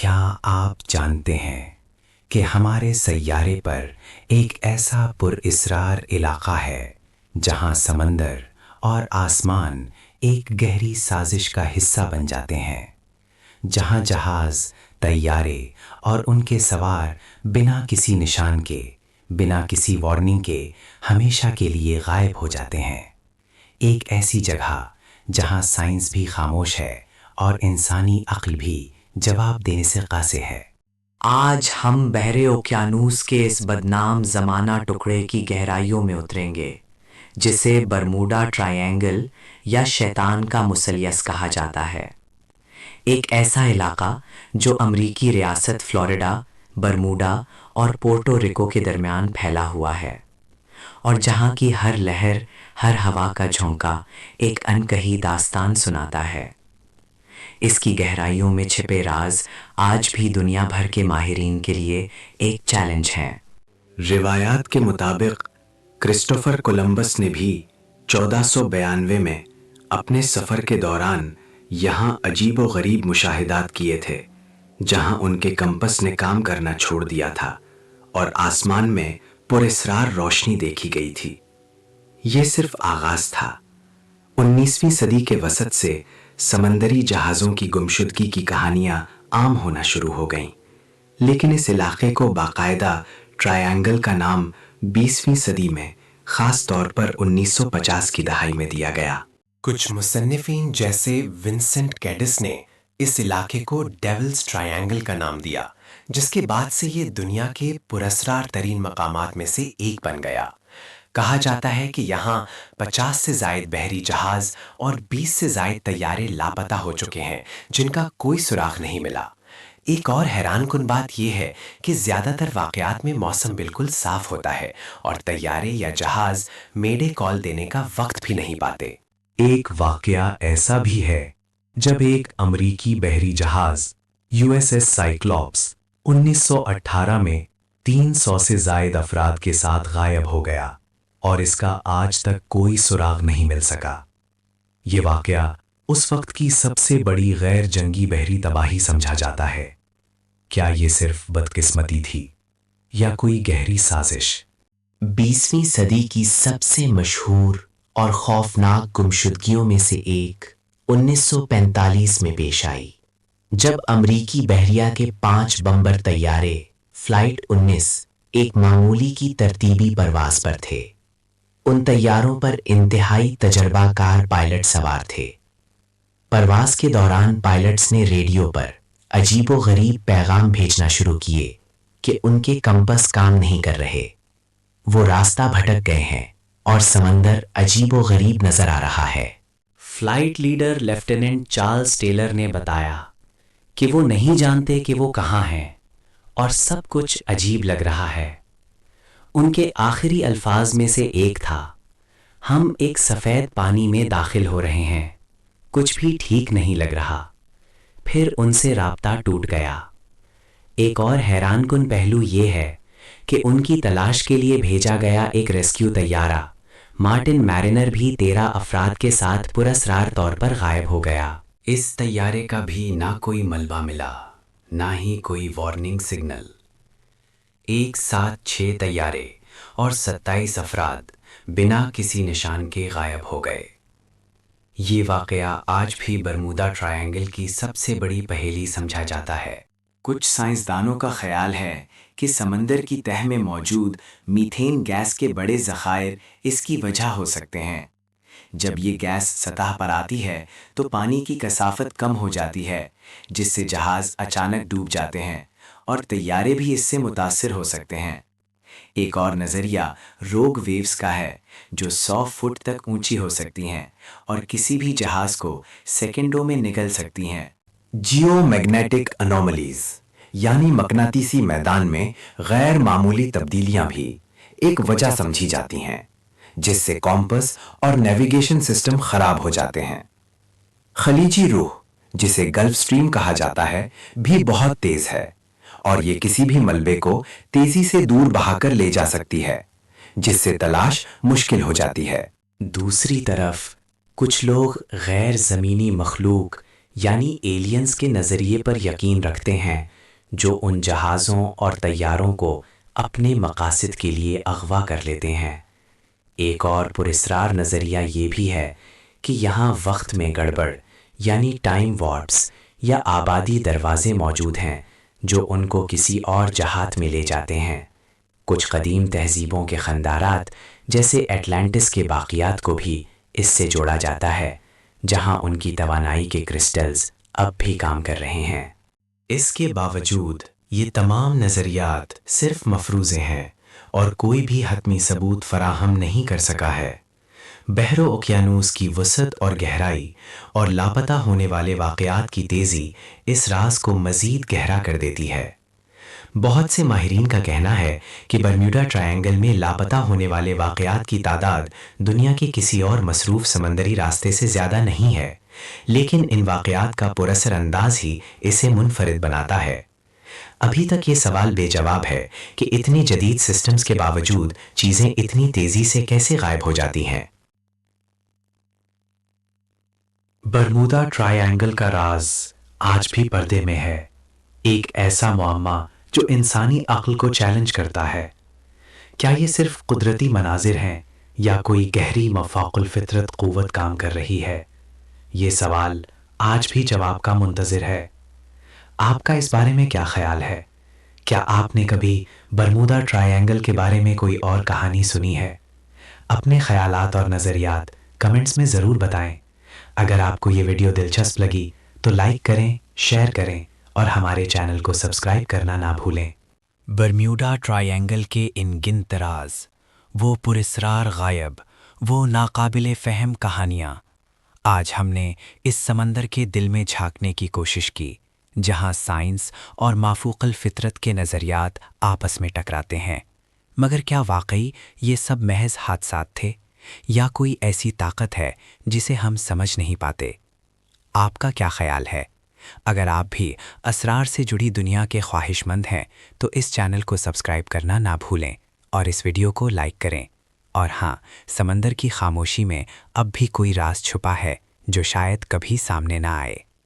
کیا آپ جانتے ہیں کہ ہمارے سیارے پر ایک ایسا پر اسرار علاقہ ہے جہاں سمندر اور آسمان ایک گہری سازش کا حصہ بن جاتے ہیں، جہاں جہاز، طیارے اور ان کے سوار بنا کسی نشان کے، بنا کسی وارننگ کے ہمیشہ کے لیے غائب ہو جاتے ہیں؟ ایک ایسی جگہ جہاں سائنس بھی خاموش ہے اور انسانی عقل بھی جواب دینے سے قاصر ہے۔ آج ہم بحر اوقیانوس کے اس بدنام زمانہ ٹکڑے کی گہرائیوں میں اتریں گے، جسے برموڈا ٹرائی اینگل یا شیطان کا مثلث کہا جاتا ہے۔ ایک ایسا علاقہ جو امریکی ریاست فلوریڈا، برموڈا اور پورٹو ریکو کے درمیان پھیلا ہوا ہے، اور جہاں کی ہر لہر، ہر ہوا کا جھونکا ایک انکہی داستان سناتا ہے۔ اس کی گہرائیوں میں چھپے راز آج بھی دنیا بھر کے ماہرین کے لیے ایک چیلنج ہیں۔ روایات کے مطابق کرسٹوفر کولمبس نے بھی 1492 میں اپنے سفر کے دوران یہاں عجیب و غریب مشاہدات کیے تھے، جہاں ان کے کمپس نے کام کرنا چھوڑ دیا تھا اور آسمان میں پراسرار روشنی دیکھی گئی تھی۔ یہ صرف آغاز تھا۔ 19ویں صدی کے وسط سے سمندری جہازوں کی گمشدگی کی کہانیاں عام ہونا شروع ہو گئیں، لیکن اس علاقے کو باقاعدہ ٹرائی اینگل کا نام 20ویں صدی میں خاص طور پر 1950 کی دہائی میں دیا گیا۔ کچھ مصنفین جیسے ونسنٹ کیڈس نے اس علاقے کو ڈیولز ٹرائی اینگل کا نام دیا، جس کے بعد سے یہ دنیا کے پراسرار ترین مقامات میں سے ایک بن گیا۔ کہا جاتا ہے کہ یہاں 50 سے زائد بحری جہاز اور 20 سے زائد طیارے لاپتہ ہو چکے ہیں، جن کا کوئی سراغ نہیں ملا۔ ایک اور حیران کن بات یہ ہے کہ زیادہ تر واقعات میں موسم بالکل صاف ہوتا ہے اور طیارے یا جہاز میڈے کال دینے کا وقت بھی نہیں پاتے۔ ایک واقعہ ایسا بھی ہے جب ایک امریکی بحری جہاز USS سائیکلوپس 1918 میں 300 سے زائد افراد کے ساتھ غائب ہو گیا اور اس کا آج تک کوئی سراغ نہیں مل سکا۔ یہ واقعہ اس وقت کی سب سے بڑی غیر جنگی بحری تباہی سمجھا جاتا ہے۔ کیا یہ صرف بدقسمتی تھی یا کوئی گہری سازش؟ 20ویں صدی کی سب سے مشہور اور خوفناک گمشدگیوں میں سے ایک 1945 میں پیش آئی، جب امریکی بحریہ کے 5 بمبر طیارے فلائٹ 19 ایک معمولی کی ترتیبی پرواز پر تھے۔ ان طیاروں پر انتہائی تجربہ کار پائلٹ سوار تھے۔ پرواز کے دوران پائلٹس نے ریڈیو پر عجیب و غریب پیغام بھیجنا شروع کیے کہ ان کے کمپس کام نہیں کر رہے، وہ راستہ بھٹک گئے ہیں اور سمندر عجیب و غریب نظر آ رہا ہے۔ Flight leader lieutenant Charles Taylor نے بتایا کہ وہ نہیں جانتے کہ وہ کہاں ہیں اور سب کچھ عجیب لگ رہا ہے۔ ان کے آخری الفاظ میں سے ایک تھا، ہم ایک سفید پانی میں داخل ہو رہے ہیں، کچھ بھی ٹھیک نہیں لگ رہا۔ پھر ان سے رابطہ ٹوٹ گیا۔ ایک اور حیران کن پہلو یہ ہے کہ ان کی تلاش کے لیے بھیجا گیا ایک ریسکیو طیارہ مارٹن میرینر بھی 13 افراد کے ساتھ پراسرار طور پر غائب ہو گیا۔ اس طیارے کا بھی نہ کوئی ملبہ ملا، نہ ہی کوئی وارننگ سگنل۔ ایک ساتھ 6 طیارے اور 27 افراد بنا کسی نشان کے غائب ہو گئے۔ یہ واقعہ آج بھی برمودا ٹرائی اینگل کی سب سے بڑی پہیلی سمجھا جاتا ہے۔ کچھ سائنسدانوں کا خیال ہے کہ سمندر کی تہہ میں موجود میتھین گیس کے بڑے ذخائر اس کی وجہ ہو سکتے ہیں۔ جب یہ گیس سطح پر آتی ہے تو پانی کی کثافت کم ہو جاتی ہے، جس سے جہاز اچانک ڈوب جاتے ہیں اور طیارے بھی اس سے متاثر ہو سکتے ہیں۔ ایک اور نظریہ روگ ویوز کا ہے، جو 100 فٹ تک اونچی ہو سکتی ہیں اور کسی بھی جہاز کو سیکنڈوں میں نگل سکتی ہیں۔ جیو میگنیٹک انوملیز یعنی مقناطیسی میدان میں غیر معمولی تبدیلیاں بھی ایک وجہ سمجھی جاتی ہیں، جس سے کمپس اور نیویگیشن سسٹم خراب ہو جاتے ہیں۔ خلیجی روح، جسے گلف سٹریم کہا جاتا ہے، بھی بہت تیز ہے اور یہ کسی بھی ملبے کو تیزی سے دور بہا کر لے جا سکتی ہے، جس سے تلاش مشکل ہو جاتی ہے۔ دوسری طرف کچھ لوگ غیر زمینی مخلوق یعنی ایلینز کے نظریے پر یقین رکھتے ہیں جو ان جہازوں اور طیاروں کو اپنے مقاصد کے لیے اغوا کر لیتے ہیں۔ ایک اور پراسرار نظریہ یہ بھی ہے کہ یہاں وقت میں گڑبڑ یعنی ٹائم وارپس یا آبادی دروازے موجود ہیں جو ان کو کسی اور جہات میں لے جاتے ہیں۔ کچھ قدیم تہذیبوں کے خندارات جیسے اٹلانٹس کے باقیات کو بھی اس سے جوڑا جاتا ہے، جہاں ان کی توانائی کے کرسٹلز اب بھی کام کر رہے ہیں۔ اس کے باوجود یہ تمام نظریات صرف مفروضے ہیں اور کوئی بھی حتمی ثبوت فراہم نہیں کر سکا ہے۔ بحر و اوقیانوس کی وسعت اور گہرائی اور لاپتہ ہونے والے واقعات کی تیزی اس راز کو مزید گہرا کر دیتی ہے۔ بہت سے ماہرین کا کہنا ہے کہ برمیوڈا ٹرائنگل میں لاپتہ ہونے والے واقعات کی تعداد دنیا کے کسی اور مصروف سمندری راستے سے زیادہ نہیں ہے، لیکن ان واقعات کا پراثر انداز ہی اسے منفرد بناتا ہے۔ ابھی تک یہ سوال بے جواب ہے کہ اتنے جدید سسٹمز کے باوجود چیزیں اتنی تیزی سے کیسے غائب ہو جاتی ہیں۔ برمودا ٹرائی اینگل کا راز آج بھی پردے میں ہے، ایک ایسا معمہ جو انسانی عقل کو چیلنج کرتا ہے۔ کیا یہ صرف قدرتی مناظر ہیں یا کوئی گہری مفاق الفطرت قوت کام کر رہی ہے؟ یہ سوال آج بھی جواب کا منتظر ہے۔ آپ کا اس بارے میں کیا خیال ہے؟ کیا آپ نے کبھی برمودا ٹرائی اینگل کے بارے میں کوئی اور کہانی سنی ہے؟ اپنے خیالات اور نظریات کمنٹس میں ضرور بتائیں۔ اگر آپ کو یہ ویڈیو دلچسپ لگی تو لائک کریں، شیئر کریں اور ہمارے چینل کو سبسکرائب کرنا نہ بھولیں۔ برمیوڈا ٹرائی اینگل کے ان گنت راز، وہ پراسرار غائب، وہ ناقابل فہم کہانیاں، آج ہم نے اس سمندر کے دل میں جھانکنے کی کوشش کی جہاں سائنس اور مافوق الفطرت کے نظریات آپس میں ٹکراتے ہیں۔ مگر کیا واقعی یہ سب محض حادثات تھے یا کوئی ایسی طاقت ہے جسے ہم سمجھ نہیں پاتے؟ آپ کا کیا خیال ہے؟ اگر آپ بھی اسرار سے جڑی دنیا کے خواہش مند ہیں تو اس چینل کو سبسکرائب کرنا نہ بھولیں اور اس ویڈیو کو لائک کریں۔ اور ہاں، سمندر کی خاموشی میں اب بھی کوئی راز چھپا ہے جو شاید کبھی سامنے نہ آئے۔